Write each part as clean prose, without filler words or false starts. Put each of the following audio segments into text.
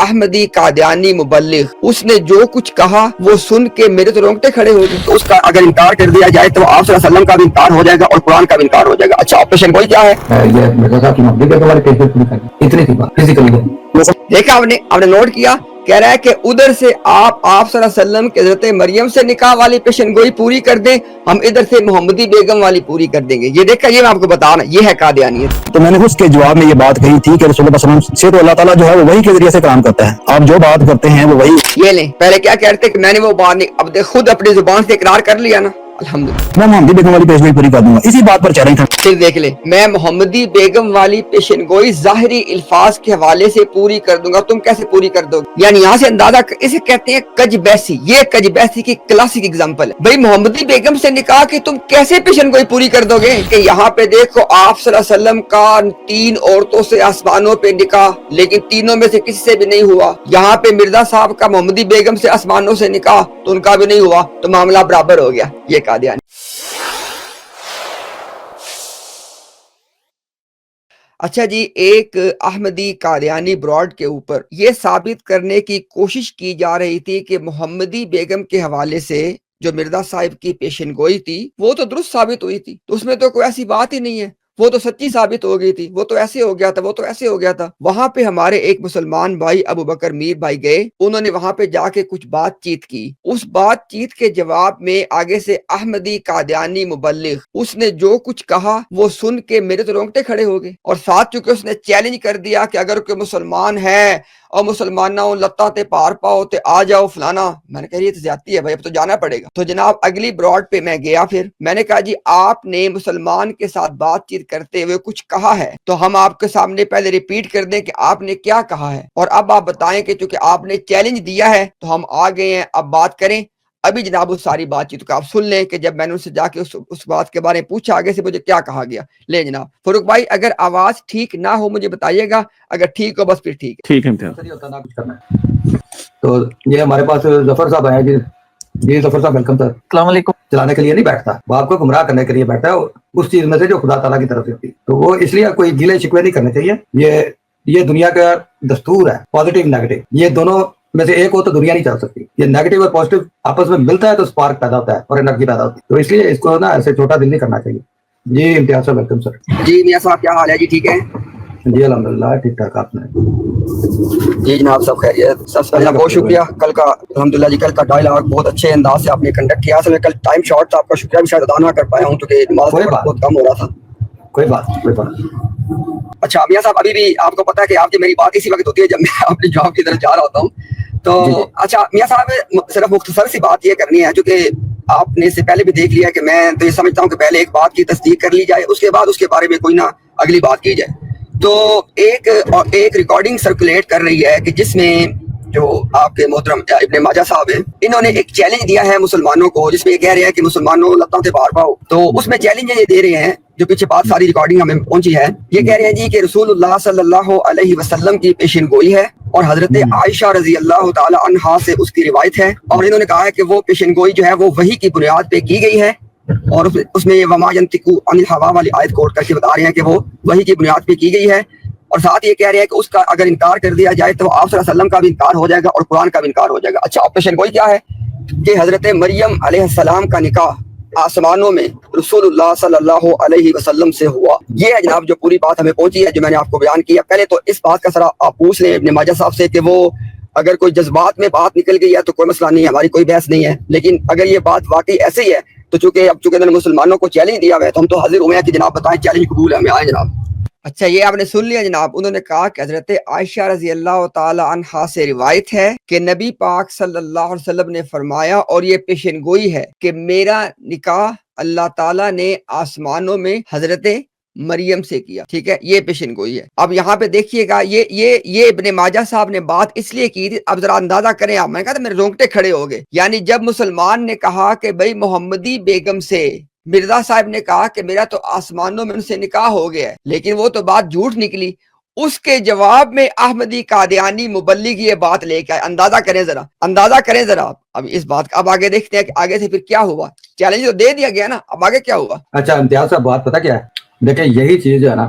احمدی قادیانی مبلغ، اس نے جو کچھ کہا وہ سن کے میرے تو رونگٹے کھڑے ہو گئے۔ اس کا اگر انکار کر دیا جائے تو آپ صلی اللہ علیہ وسلم کا بھی انکار ہو جائے گا اور قرآن کا بھی انکار ہو جائے گا۔ اچھا آپریشن گوئی کیا ہے؟ یہ مرزا صاحب کی محبت کے بارے کیسے پوری کرنی اتنی سی بات فزیکلی دیکھا آپ نے نوٹ کیا، کہہ رہا ہے کہ ادھر سے آپ صلی اللہ علیہ وسلم کے حضرت مریم سے نکاح والی پیشن گوئی پوری کر دیں، ہم ادھر سے محمدی بیگم والی پوری کر دیں گے۔ یہ دیکھا، یہ میں آپ کو بتانا، یہ ہے قادیانیت۔ تو میں نے اس کے جواب میں یہ بات کہی تھی کہ رسول اللہ صلی اللہ علیہ وسلم سے تو اللہ تعالیٰ جو ہے وہ وحی کے ذریعے سے کلام کرتا ہے، آپ جو بات کرتے ہیں وہ وحی۔ یہ لیں، پہلے کیا کہتے کہ میں نے وہ بات نہیں، اب خود اپنی زبان سے اقرار کر لیا نا، الحمدللہ۔ میں محمدی بیگم والی پیشگوئی پوری کر دوں گا، اسی بات پر چیلنج تھا۔ پھر دیکھ لیں، میں محمدی بیگم والی پیشن گوئی ظاہری الفاظ کے حوالے سے پوری کر دوں گا، تم کیسے پوری کر دو گے؟ یعنی یہاں سے اندازہ، اسے کہتے ہیں کج بیسی، یہ کج بیسی کی کلاسک اگزامپل ہے۔ بھئی محمدی بیگم سے نکاح کی تم کیسے پیشن گوئی پوری کر دو گے؟ کہ یہاں پہ دیکھو آپ صلی اللہ علیہ وسلم کا 3 عورتوں سے آسمانوں پہ نکاح، لیکن تینوں میں سے کسی سے بھی نہیں ہوا۔ یہاں پہ مرزا صاحب کا محمدی بیگم سے آسمانوں سے نکاح، تو ان کا بھی نہیں ہوا، تو معاملہ برابر ہو گیا۔ یہ قادیانی۔ اچھا جی، ایک احمدی قادیانی براڈ کے اوپر یہ ثابت کرنے کی کوشش کی جا رہی تھی کہ محمدی بیگم کے حوالے سے جو مرزا صاحب کی پیشن گوئی تھی وہ تو درست ثابت ہوئی تھی، تو اس میں تو کوئی ایسی بات ہی نہیں ہے، وہ تو سچی ثابت ہو گئی تھی، وہ تو ایسے ہو گیا تھا، وہ تو ایسے ہو گیا تھا۔ وہاں پہ ہمارے ایک مسلمان بھائی ابو بکر میر بھائی گئے، انہوں نے وہاں پہ جا کے کچھ بات چیت کی، اس بات چیت کے جواب میں آگے سے احمدی قادیانی مبلغ، اس نے جو کچھ کہا وہ سن کے میرے تو رونگٹے کھڑے ہو گئے، اور ساتھ چونکہ اس نے چیلنج کر دیا کہ اگر کوئی مسلمان ہے اور مسلمانوں لتا تے پار پاؤ تے آ جاؤ فلانا، میں نے کہا یہ تو زیادتی ہے بھائی، اب تو جانا پڑے گا۔ تو جناب اگلی براڈ پہ میں گیا، پھر میں نے کہا جی آپ نے مسلمان کے ساتھ بات چیت کرتے ہوئے کچھ کہا ہے تو ہم آپ کے سامنے پہلے ریپیٹ کر دیں کہ آپ نے کیا کہا ہے، اور اب آپ بتائیں کہ چونکہ آپ نے چیلنج دیا ہے تو ہم آ گئے ہیں، اب بات کریں۔ ابھی جناب اس ساری بات چیت کو آپ سن لیں کہ جب میں نے ان سے جا کے اس بات کے بارے میں پوچھا آگے سے مجھے کیا کہا گیا۔ لے جناب فاروق بھائی، اگر آواز ٹھیک نہ ہو مجھے بتائیے گا، اگر ٹھیک ہو بس پھر ٹھیک ہے۔ ٹھیک ہے امتیاز۔ کچھ کرنا ہے تو یہ ہمارے پاس ظفر صاحب آئے جی۔ جی ظفر صاحب ویلکم سر۔ السلام علیکم۔ چلانے کے لیے نہیں بیٹھتا، وہ آپ کو گمراہ کرنے کے لیے بیٹھتا ہے، اس چیز میں سے جو خدا تعالیٰ کی طرف سے ہوتی ہے، تو وہ اس لیے کوئی گیلے شکوے نہیں کرنے چاہیے۔ یہ دنیا کا دستور ہے، پازیٹیو نیگیٹو، یہ دونوں میں سے ایک ہو تو دنیا نہیں چل سکتی۔ یہ نیگیٹو اور پازیٹیو آپس میں ملتا ہے تو سپارک پیدا ہوتا ہے اور انرجی پیدا ہوتی ہے، تو اس لیے اس کو نا ایسے چھوٹا دل نہیں کرنا چاہیے۔ جی امتیاز صاحب ویلکم سر۔ جی میاں صاحب کیا حال ہے؟ جی ٹھیک ہے جی الحمدللہ ٹھیک ٹھاک۔ آپ نے؟ جی جناب سب خیریت، سب سے پہلے بہت شکریہ کل کا، الحمدللہ جی کل کا ڈائلاگ بہت اچھے انداز سے آپ نے کنڈکٹ کیا۔ اصل میں کل ٹائم شارٹ تھا، آپ کا شکریہ بھی شاید ادا نہ کر پایا ہوں کیونکہ نماز بہت کم ہو رہا تھا۔ کوئی بات کوئی بات۔ اچھا میاں صاحب، ابھی بھی آپ کو پتا ہے کہ آپ کی میری بات اسی وقت ہوتی ہے جب میں اپنی جاب کی طرف جا رہا ہوتا ہوں، تو اچھا میاں صاحب صرف مختصر سی بات یہ کرنی ہے، چونکہ آپ نے اس سے پہلے بھی دیکھ لیا کہ میں تو یہ سمجھتا ہوں کہ پہلے ایک بات کی تصدیق کر لی جائے، اس کے بعد اس کے بارے میں کوئی نہ اگلی بات کی جائے۔ تو ایک ریکارڈنگ سرکولیٹ کر رہی ہے کہ جس میں جو آپ کے محترم ابن ماجہ صاحب ہیں، انہوں نے ایک چیلنج دیا ہے مسلمانوں کو، جس میں یہ کہہ رہے ہیں کہ مسلمانوں لتاں سے پار پاؤ، تو اس میں چیلنج یہ دے رہے ہیں، جو پیچھے بات ساری ریکارڈنگ ہمیں پہنچی ہے، یہ کہہ رہے ہیں جی کہ رسول اللہ صلی اللہ علیہ وسلم کی پیشن گوئی ہے اور حضرت عائشہ رضی اللہ تعالی عنہا سے اس کی روایت ہے، اور انہوں نے کہا ہے کہ وہ پیشن گوئی جو ہے وہ وحی کی بنیاد پہ کی گئی ہے، اور اس میں وما ینطق عن الہوا والی آیت کوٹ کر کے بتا رہے ہیں کہ وہ وحی کی بنیاد پہ کی گئی ہے، اور ساتھ یہ کہہ رہے ہیں کہ اس کا اگر انکار کر دیا جائے تو آپ صلی اللہ علیہ وسلم کا بھی انکار ہو جائے گا اور قرآن کا بھی انکار ہو جائے گا۔ اچھا پیشن گوئی کیا ہے کہ حضرت مریم علیہ السلام کا نکاح آسمانوں میں رسول اللہ صلی اللہ علیہ وسلم سے ہوا۔ یہ ہے جناب جو پوری بات ہمیں پہنچی ہے، جو میں نے آپ کو بیان کیا۔ پہلے تو اس بات کا ذرا آپ پوچھ لیں ابن ماجہ صاحب سے کہ وہ اگر کوئی جذبات میں بات نکل گئی ہے تو کوئی مسئلہ نہیں ہے، ہماری کوئی بحث نہیں ہے، لیکن اگر یہ بات واقعی ایسے ہی ہے تو چونکہ انہوں نے مسلمانوں کو چیلنج دیا ہوا ہے تو ہم تو حاضر ہوئے ہیں کہ جناب بتائیں چیلنج قبول ہے، ہمیں آئے جناب۔ اچھا یہ آپ نے سن لیا جناب، انہوں نے کہا کہ حضرت عائشہ رضی اللہ تعالی عنہا سے روایت ہے کہ نبی پاک صلی اللہ علیہ وسلم نے فرمایا، اور یہ پیشن گوئی ہے کہ میرا نکاح اللہ تعالیٰ نے آسمانوں میں حضرت مریم سے کیا، ٹھیک ہے، یہ پیشن گوئی ہے۔ اب یہاں پہ دیکھیے گا، یہ ابن ماجہ صاحب نے بات اس لیے کی تھی، اب ذرا اندازہ کریں آپ، میں نے کہا تھا میرے رونگٹے کھڑے ہو گئے، یعنی جب مسلمان نے کہا کہ بھئی محمدی بیگم سے مرزا صاحب نے کہا کہ میرا تو آسمانوں میں ان سے نکاح ہو گیا ہے، لیکن وہ تو بات جھوٹ نکلی، اس کے جواب میں احمدی قادیانی مبلغ یہ بات لے کے آئے۔ اندازہ کریں ذرا اب اس بات کا، اب آگے دیکھتے ہیں کہ آگے سے پھر کیا ہوا۔ چیلنج تو دے دیا گیا نا، اب آگے کیا ہوا۔ اچھا امتیاز صاحب بات پتہ کیا ہے، دیکھیں یہی چیز جو ہے نا،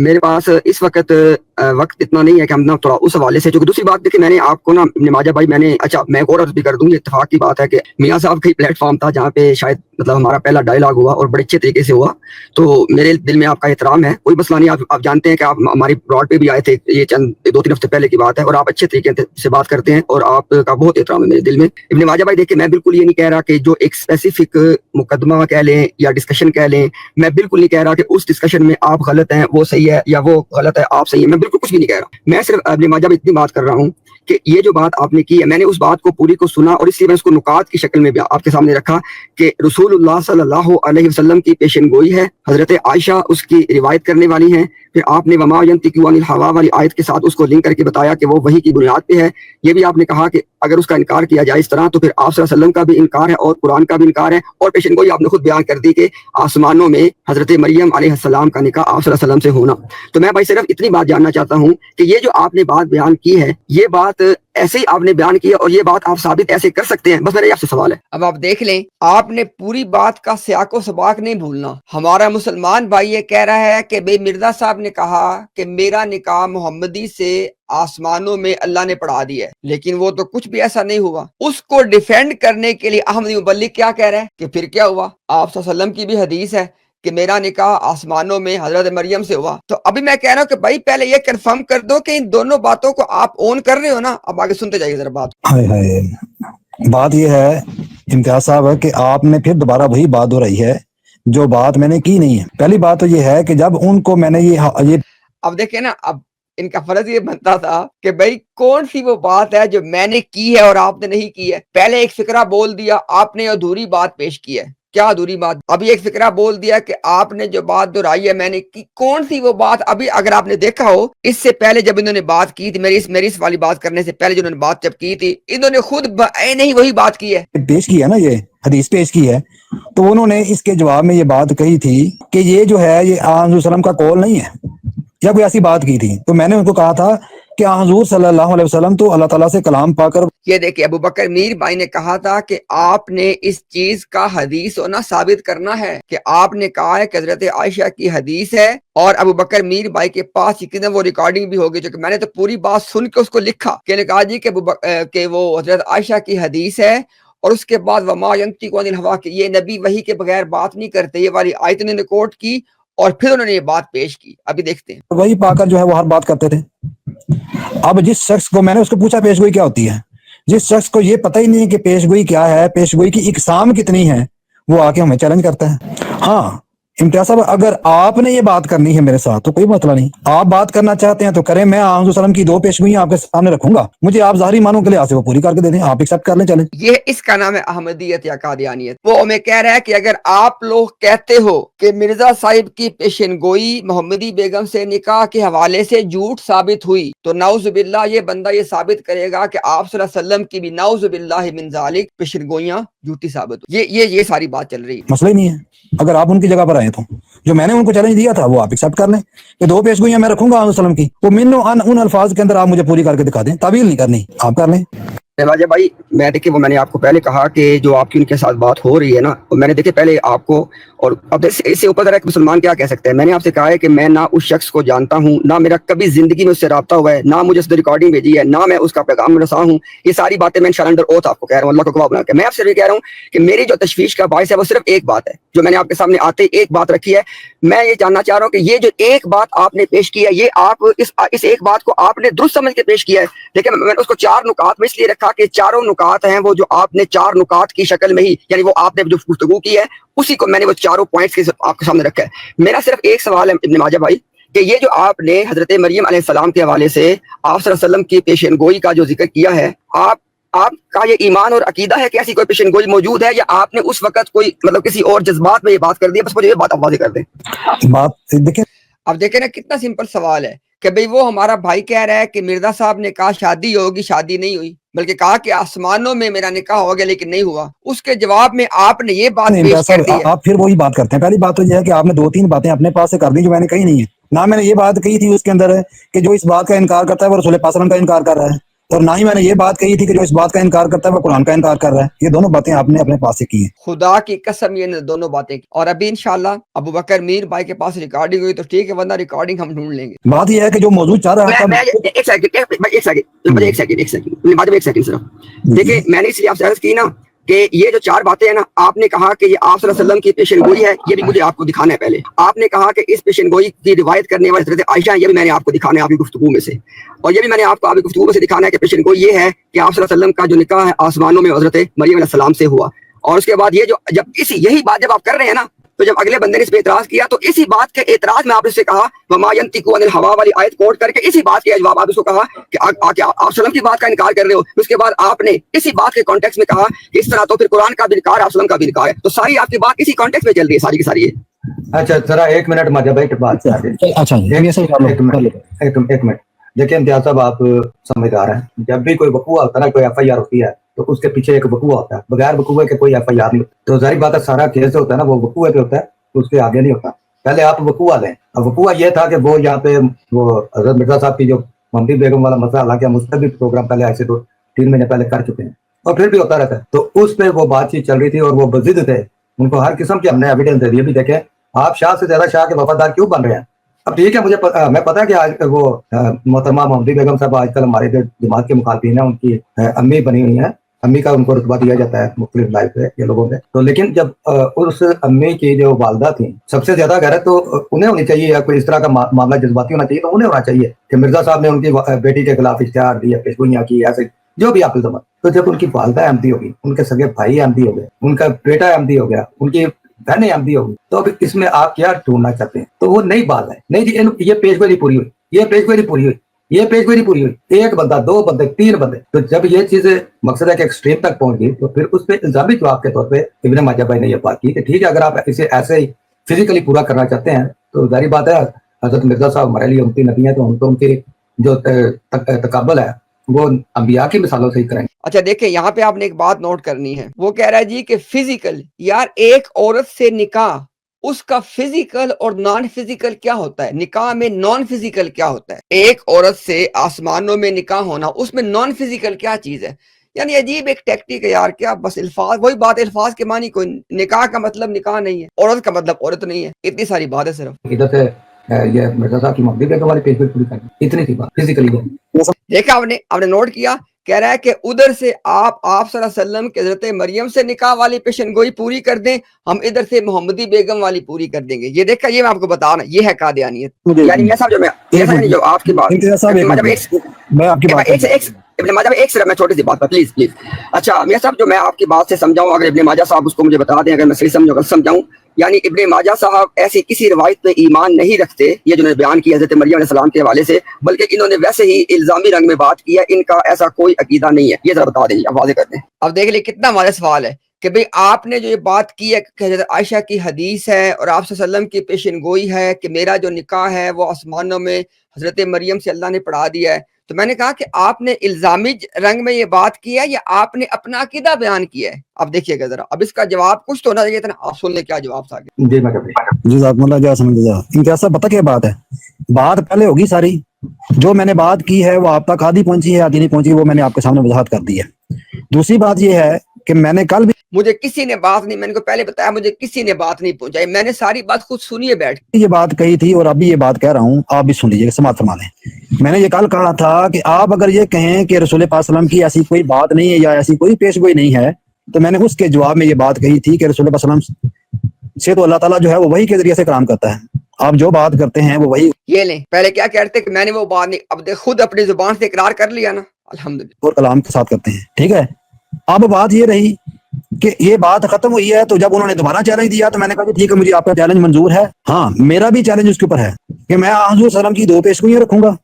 میرے پاس اس وقت وقت اتنا نہیں ہے کہ ہم نا تھوڑا اس حوالے سے، جو کہ دوسری بات دیکھیں میں نے آپ کو نا ابن ماجہ بھائی، میں نے اچھا میں ایک اور عرض بھی کر دوں، یہ اتفاق کی بات ہے کہ میاں صاحب کا ہی پلیٹ فارم تھا جہاں پہ شاید مطلب ہمارا پہلا ڈائلاگ ہوا اور بڑے اچھے طریقے سے ہوا، تو میرے دل میں آپ کا احترام ہے، کوئی مسئلہ نہیں، آپ جانتے ہیں کہ آپ ہماری براڈ پہ بھی آئے تھے، یہ چند 2-3 ہفتے پہلے کی بات ہے، اور آپ اچھے طریقے سے بات کرتے ہیں اور آپ کا بہت احترام ہے میرے دل میں۔ ابن ماجہ بھائی دیکھیں، میں بالکل یہ نہیں کہہ رہا کہ جو ایک اسپیسیفک مقدمہ کہہ لیں یا ڈسکشن کہہ لیں، میں بالکل نہیں کہہ رہا کہ اس ڈسکشن میں آپ غلط ہیں وہ صحیح ہے یا وہ غلط ہے آپ صحیح ہے، میں بالکل کچھ بھی نہیں کہہ رہا، میں صرف ابن ماجہ میں اتنی بات کر رہا ہوں کہ یہ جو بات آپ نے کی ہے، میں نے اس بات کو پوری کو سنا اور اس لیے میں اس کو نکات کی شکل میں بھی آپ کے سامنے رکھا کہ رسول اللہ صلی اللہ علیہ وسلم کی پیشن گوئی ہے، حضرت عائشہ اس کی روایت کرنے والی ہیں، پھر آپ نے وما ینطق عن الہویٰ والی آیت کے ساتھ اس کو لنک کر کے بتایا کہ وہ وحی کی بنیاد پہ ہے، یہ بھی آپ نے کہا کہ اگر اس کا انکار کیا جائے اس طرح تو پھر آپ صلی اللہ علیہ وسلم کا بھی انکار ہے اور قرآن کا بھی انکار ہے، اور پیشن گوئی آپ نے خود بیان کر دی کہ آسمانوں میں حضرت مریم علیہ السلام کا نکاح آپ صلی اللہ علیہ وسلم سے ہونا۔ تو میں بھائی صرف اتنی بات جاننا چاہتا ہوں کہ یہ جو آپ نے بات بیان کی ہے، یہ بات ایسے ہی آپ نے بیان کی ہے اور یہ بات آپ ثابت ایسے کر سکتے ہیں؟ بس میرا آپ سے سوال ہے۔ اب آپ دیکھ لیں، آپ نے پوری بات کا سیاق و سباق نہیں بھولنا۔ ہمارا مسلمان بھائی یہ کہہ رہا ہے کہ بھئی مرزا صاحب نے کہا کہ میرا نکاح محمدی سے آسمانوں میں اللہ نے پڑھا دیا ہے، لیکن وہ تو کچھ بھی ایسا نہیں ہوا۔ اس کو ڈیفینڈ کرنے کے لیے احمدی مبلغ کیا کہہ رہے ہیں کہ پھر کیا ہوا، آپ صلی اللہ علیہ وسلم کی بھی حدیث ہے کہ میرا نکاح آسمانوں میں حضرت مریم سے ہوا۔ تو ابھی میں کہہ رہا ہوں کہ بھائی پہلے یہ کنفرم کر دو کہ ان دونوں باتوں کو آپ اون کر رہے ہو نا۔ اب آگے سنتے جائیے ذرا بات۔ ہائے ہائے، بات یہ ہے امتیاز صاحب کہ آپ نے پھر دوبارہ وہی بات دہرائی ہے جو بات میں نے کی نہیں ہے۔ پہلی بات تو یہ ہے کہ جب ان کو میں نے یہ اب دیکھیں نا، اب ان کا فرض یہ بنتا تھا کہ بھئی کون سی وہ بات ہے جو میں نے کی ہے اور آپ نے نہیں کی ہے۔ پہلے ایک فقرہ بول دیا، آپ نے ادھوری بات پیش کی ہے۔ کیا ادھوری بات؟ ابھی ایک فقرہ بول دیا کہ آپ نے جو بات دہرائی ہے میں نے کی، کون سی وہ بات؟ ابھی اگر آپ نے دیکھا ہو اس سے پہلے جب انہوں نے بات کی تھی، میری اس والی بات کرنے سے پہلے جو انہوں نے بات جب کی تھی، انہوں نے خود نہیں وہی بات کی ہے۔ پیش کی ہے نا، یہ حدیث پیش کی ہے، تو انہوں نے اس کے جواب میں یہ بات کہی تھی کہ یہ جو ہے یہ آن حضور وسلم کا قول نہیں ہے، یا کوئی ایسی بات کی تھی، تو میں نے ان کو کہا تھا کہ آن حضور صلی اللہ علیہ وسلم تو اللہ تعالیٰ سے کلام پا کر یہ دیکھیں، ابو بکر میر بھائی نے کہا تھا کہ آپ نے اس چیز کا حدیث ہونا ثابت کرنا ہے، کہ آپ نے کہا ہے کہ حضرت عائشہ کی حدیث ہے، اور ابو بکر میر بھائی کے پاس یقیناً وہ ریکارڈنگ بھی ہوگی، جو کہ میں نے تو پوری بات سن کے اس کو لکھا کہ نے کہا جی کہ وہ حضرت عائشہ کی حدیث ہے، اور اس کے بعد وما ینطق عن الہویٰ کہ یہ نبی وحی کے بغیر بات نہیں کرتے، یہ والی آیت انہوں نے کوٹ کی اور پھر انہوں نے یہ بات پیش کی۔ ابھی دیکھتے ہیں۔ وہی پا کر جو ہے وہ ہر بات کرتے تھے۔ اب جس شخص کو میں نے اس کو پوچھا پیش گوئی کیا ہوتی ہے، جس شخص کو یہ پتہ ہی نہیں کہ پیش گوئی کیا ہے، پیش گوئی کی اقسام کتنی ہے، وہ آ کے ہمیں چیلنج کرتا ہے۔ ہاں امتیاز صاحب، اگر آپ نے یہ بات کرنی ہے میرے ساتھ تو کوئی مسئلہ نہیں، آپ بات کرنا چاہتے ہیں تو کریں، میں آن وسلم کی 2 پیشگوئیاں آپ کے سامنے رکھوں گا، مجھے آپ ظاہری معنوں کے لحاظ سے وہ پوری کر کے دے دیں، آپ ایکسپٹ کر لیں، چلیں۔ یہ اس کا نام ہے احمدیت یا قادیانیت۔ وہ ہمیں کہہ رہا ہے کہ اگر آپ لوگ کہتے ہو کہ مرزا صاحب کی پیشن گوئی محمدی بیگم سے نکاح کے حوالے سے جھوٹ ثابت ہوئی، تو نعوذ باللہ یہ بندہ یہ ثابت کرے گا کہ آپ صلی اللہ علیہ وسلم کی بھی نعوذ باللہ من ذالک پیشن گوئیاں جھوٹی ثابت ہوئی۔ یہ ساری بات چل رہی ہے۔ مسئلہ ہی نہیں ہے، اگر آپ ان کی جگہ پر آئے تو جو میں نے ان کو چیلنج دیا تھا وہ آپ ایکسپٹ کر لیں کہ 2 پیشگوئیاں میں رکھوں گا وسلم کی، وہ من و ان الفاظ کے اندر آپ مجھے پوری کر کے دکھا دیں، تعویل نہیں کرنی، آپ کر لیں۔ راجہ بھائی میں دیکھیں، وہ میں نے آپ کو پہلے کہا کہ جو آپ کی ان کے ساتھ بات ہو رہی ہے نا، اور میں نے دیکھے پہلے آپ کو، اور اب اس سے اوپر ایک مسلمان کیا کہہ سکتے ہیں، میں نے آپ سے کہا ہے کہ میں نہ اس شخص کو جانتا ہوں، نہ میرا کبھی زندگی میں اس سے رابطہ ہوا ہے، نہ مجھے اس نے ریکارڈنگ بھیجی ہے، نہ میں اس کا پیغام رسا ہوں، یہ ساری باتیں میں انشاءاللہ انڈر اوتھ آپ کو کہہ رہا ہوں، اللہ کو گواہ بنا کے۔ میں آپ سے یہ کہہ رہا ہوں کہ میری جو تشویش کا باعث ہے وہ صرف ایک بات ہے جو میں نے آپ کے سامنے آتے ایک بات رکھی ہے۔ میں یہ جاننا چاہ رہا ہوں کہ یہ جو ایک بات آپ نے پیش کی ہے، یہ آپ اس ایک بات کو آپ نے درست سمجھ کے پیش کیا ہے۔ لیکن میں نے اس کو 4 نکات میں اس لیے رکھا کہ چاروں نکات ہیں وہ جو آپ نے 4 نکات کی شکل میں ہی، یعنی وہ آپ نے جو گفتگو کی ہے اسی کو میں نے وہ چاروں پوائنٹس آپ کے سامنے رکھا ہے۔ میرا صرف ایک سوال ہے ابن ماجہ بھائی کہ یہ جو آپ نے حضرت مریم علیہ السلام کے حوالے سے آپ صلی اللہ علیہ وسلم کی پیشن گوئی کا جو ذکر کیا ہے، آپ کا یہ ایمان اور عقیدہ ہے کہ ایسی کوئی پیشن گوئی موجود ہے، یا آپ نے اس وقت کوئی مطلب کسی اور جذبات میں یہ بات کر دی؟ بس مجھے یہ بات آپ واضح کر دیں۔ بات دیکھیں، اب دیکھیں نا کتنا سمپل سوال ہے کہ بھئی وہ ہمارا بھائی کہہ رہا ہے کہ مرزا صاحب نے کہا شادی ہوگی، شادی نہیں ہوئی، بلکہ کہا کہ آسمانوں میں میرا نکاح ہو گیا لیکن نہیں ہوا۔ اس کے جواب میں آپ نے یہ بات پیش کر دی ہے۔ آپ پھر وہی بات کرتے ہیں۔ پہلی بات تو یہ ہے کہ آپ نے 2-3 باتیں اپنے پاس سے کر دی جو میں نے کہی نہیں ہے، نہ میں نے یہ بات کہی تھی اس کے اندر ہے کہ جو اس بات کا انکار کرتا ہے وہ رسول پاک صلی اللہ علیہ وسلم کا انکار کر رہا ہے، اور نہ ہی میں نے یہ بات کہی تھی کہ جو اس بات کا انکار کرتا ہے وہ قرآن کا انکار کر رہا ہے. یہ دونوں باتیں آپ نے اپنے پاس سے کی ہیں. خدا کی قسم یہ دونوں باتیں کی. اور ابھی انشاءاللہ ابو بکر میر بھائی کے پاس ریکارڈنگ ہوئی تو ٹھیک ہے، ورنہ ریکارڈنگ ہم ڈھونڈ لیں گے. بات یہ ہے کہ جو موضوع چاہ رہا تھا ایک سیکنڈ دیکھیں، میں نے اس لیے آپ سے عرض کی نا کہ یہ جو چار باتیں ہیں نا، آپ نے کہا کہ یہ آپ صلی اللہ علیہ وسلم کی پیشن گوئی ہے، یہ بھی مجھے آپ کو دکھانا ہے. پہلے آپ نے کہا کہ اس پیشن گوئی کی روایت کرنے والی حضرت عائشہ، یہ بھی میں نے آپ کو دکھانا ہے آپ کی گفتگو میں سے. اور یہ بھی میں نے آپ کو آپ کی گفتگو میں سے دکھانا ہے کہ پیشن گوئی یہ ہے کہ آپ صلی اللہ علیہ وسلم کا جو نکاح ہے آسمانوں میں حضرت مریم علیہ السلام سے ہوا. اور اس کے بعد یہ جو جب یہی بات جب آپ کر رہے ہیں نا، تو جب اگلے بندے نے اس پہ اعتراض کیا تو اسی بات کے اعتراض میں آپ نے سے کہا وما ينطق عن الهوى والی آیت کوٹ کر کے اسی بات کے جواب آپ اس کو کہا کہ آپ وسلم کی بات کا انکار کر رہے ہو. اس کے بعد آپ نے اسی بات کے کانٹیکس میں کہا کہ اس طرح تو پھر قرآن کا بھی انکار، آپ وسلم کا بھی انکار ہے. تو ساری آپ کی بات اسی کانٹیکس میں چل رہی ہے ساری کی ساری. اچھا ذرا ایک منٹ ماجد بھائی بات سے آگے. اچھا ایک منٹ دیکھیں امتیاز صاحب، آپ سمجھدار ہیں. جب بھی کوئی وقوع ہوتا ہے نا، کوئی ایف آئی آر ہوتی ہے تو اس کے پیچھے ایک وقوع ہوتا ہے. بغیر وقوع کے کوئی ایف آئی آر نہیں. تو ظاہر بات ہے سارا کیس ہوتا ہے نا وہ وقوع پہ ہوتا ہے، اس کے آگے نہیں ہوتا. پہلے آپ وقوع لیں. اب وقوع یہ تھا کہ وہ یہاں پہ وہ حضرت مرزا صاحب کی جو محمدی بیگم والا مسئلہ، حالانکہ ہم اس پہ بھی پروگرام پہلے ایسے 2-3 مہینے پہلے کر چکے ہیں اور پھر بھی ہوتا رہتا ہے. تو اس پہ وہ بات چیت چل رہی تھی اور وہ بضد تھے. ان کو ہر قسم کی ہم نے ایویڈنس دے دی. بھی دیکھیں آپ شاہ سے زیادہ شاہ کے وفادار کیوں بن رہے ہیں. اب ٹھیک ہے، میں پتا کہ آج وہ محترمہ محمدی بیگم صاحب آج کل ہمارے جو جماعت کے مخالفین ہیں ان کی امی بنی ہوئی ہیں. امی کا ان کو رتبہ دیا جاتا ہے مختلف لائف پہ یہ لوگوں میں. تو لیکن جب اس امی کی جو والدہ تھیں، سب سے زیادہ غیرت تو انہیں ہونی چاہیے، یا کوئی اس طرح کا معاملہ جذباتی ہونا چاہیے تو انہیں ہونا چاہیے کہ مرزا صاحب نے ان کی بیٹی کے خلاف اشتہار دیا، پیشگوئیاں کی، ایسے جو بھی آپ الزام. تو جب ان کی والدہ احمدی ہوگی، ان کے سگے بھائی احمدی ہو گئے، ان کا بیٹا احمدی ہو گیا، ان کی بہنیں احمدی ہوگی، تو اب اس میں آپ کیا ڈھونڈنا چاہتے ہیں؟ تو وہ نئی بات ہے. نہیں جی یہ پیشگوئی پوری ہوئی، یہ پیشگوئی پوری ہوئی، یہ پیشگوئی پوری ہوئی. ایک بندہ، 2 بندے، 3 بندے. تو جب یہ چیزیں مقصد ہے کہ ایکسٹریم تک پہنچ گئی تو پھر اس پہ الزامی جواب کے طور پہ ابن ماجہ بھائی نے یہ بات کی کہ ٹھیک ہے اگر آپ اسے ایسے ہی فزیکلی پورا کرنا چاہتے ہیں تو ظاہری بات ہے حضرت مرزا صاحب ہمارے لیے امتی نبی ہیں، تو ہم تو ان کی جو تقابل ہے وہ انبیاء کی مثالوں سے ہی کریں گے. اچھا دیکھیں، یہاں پہ آپ نے ایک بات نوٹ کرنی ہے. وہ کہہ رہا ہے جی کہ فزیکل، یار ایک عورت سے نکاح، اس کا فزیکل اور نان فزیکل کیا ہوتا ہے؟ نکاح میں نان فزیکل کیا ہوتا ہے؟ ایک عورت سے آسمانوں میں نکاح ہونا، اس میں نان فزیکل کیا چیز ہے؟ یعنی عجیب ایک ٹیکٹک ہے یار. کیا بس الفاظ، وہی بات، الفاظ کے معنی کوئی نکاح کا مطلب نکاح نہیں ہے، عورت کا مطلب عورت نہیں ہے. اتنی ساری بات ہے صرف. ادھر سے یہ مرزا صاحب کی محمدی بیگم والی پیشگوئی پوری کریں، اتنی سی بات فزیکلی. دیکھا آپ نے نوٹ کیا، کہہ رہا ہے کہ ادھر سے آپ صلی اللہ علیہ وسلم کے حضرت مریم سے نکاح والی پیشن گوئی پوری کر دیں، ہم ادھر سے محمدی بیگم والی پوری کر دیں گے. یہ دیکھا، یہ میں آپ کو بتا رہا ہوں، یہ ہے قادیانیت. یعنی میاں صاحب جو آپ کی بات میں آپ کی بات ابن ماجہ ایک صرف میں چھوٹی سی بات پر پلیز. اچھا میاں صاحب جو میں آپ کی بات سے سمجھاؤں، اگر ابن ماجہ صاحب اس کو مجھے بتا دیں، اگر میں صحیح سمجھوں غلط سمجھاؤں. یعنی ابن ماجہ صاحب ایسی کسی روایت پہ ایمان نہیں رکھتے یہ جو نے بیان کیا حضرت مریم علیہ السلام کے حوالے سے، بلکہ انہوں نے ویسے ہی الزامی رنگ میں بات کی ہے. ان کا ایسا کوئی عقیدہ نہیں ہے. یہ ذرا بتا دیں، اب واضح کر دیں. اب دیکھ لیں کتنا واضح سوال ہے کہ بھئی آپ نے جو یہ بات کی ہے کہ حضرت عائشہ کی حدیث ہے اور آپ صلی اللہ علیہ وسلم کی پیشن گوئی ہے کہ میرا جو نکاح ہے وہ آسمانوں میں حضرت مریم سے اللہ نے پڑھا دیا ہے. تو میں نے کہا کہ آپ نے الزامی رنگ میں یہ بات کی ہے یا آپ نے اپنا عقیدہ بیان کیا ہے؟ اب دیکھیے گا ذرا، اب اس کا جواب کچھ تو ہونا چاہیے تھا نا. آپ سن لیں کیا جواب تھا. جی میں کبھی جزاکم اللہ جا سمجھ جا. امتیاز صاحب پتہ کیا بات ہے، بات پہلے ہوگی ساری، جو میں نے بات کی ہے وہ آپ تک آدھی پہنچی ہے آدھی نہیں پہنچی، وہ میں نے آپ کے سامنے وضاحت کر دی ہے. دوسری بات یہ ہے کہ میں نے کل بھی مجھے کسی نے بات نہیں، میں نے کو پہلے بتایا، مجھے کسی نے بات نہیں پہنچائی. میں نے ساری بات خود سنیے بیٹھ یہ بات کہی تھی اور ابھی یہ بات کہہ رہا ہوں، آپ بھی سن لیجیے، سماعت فرما لیں. میں نے یہ کل کہا تھا کہ آپ اگر یہ کہیں کہ رسول پاک صلی اللہ علیہ وسلم کی ایسی کوئی بات نہیں ہے یا ایسی کوئی پیشگوئی نہیں ہے، تو میں نے اس کے جواب میں یہ بات کہی تھی کہ رسول پاک صلی اللہ علیہ وسلم سے تو اللہ تعالیٰ جو ہے وہ وحی کے ذریعے سے کلام کرتا ہے. آپ جو بات کرتے ہیں وہ وہی. یہ لیں، پہلے کیا کہتے کہ میں نے وہ بات نہیں، اب خود اپنی زبان سے اقرار کر لیا نا، الحمدللہ، اور کلام کے ساتھ کرتے ہیں. ٹھیک ہے، اب بات یہ رہی کہ یہ بات ختم ہوئی ہے. تو جب انہوں نے دوبارہ چیلنج دیا تو میں نے کہا کہ ٹھیک ہے مجھے آپ کا چیلنج منظور ہے. ہاں میرا بھی چیلنج اس کے اوپر ہے کہ میں حضور صلی اللہ علیہ وسلم کی 2 پیشگوئیاں رکھوں گا،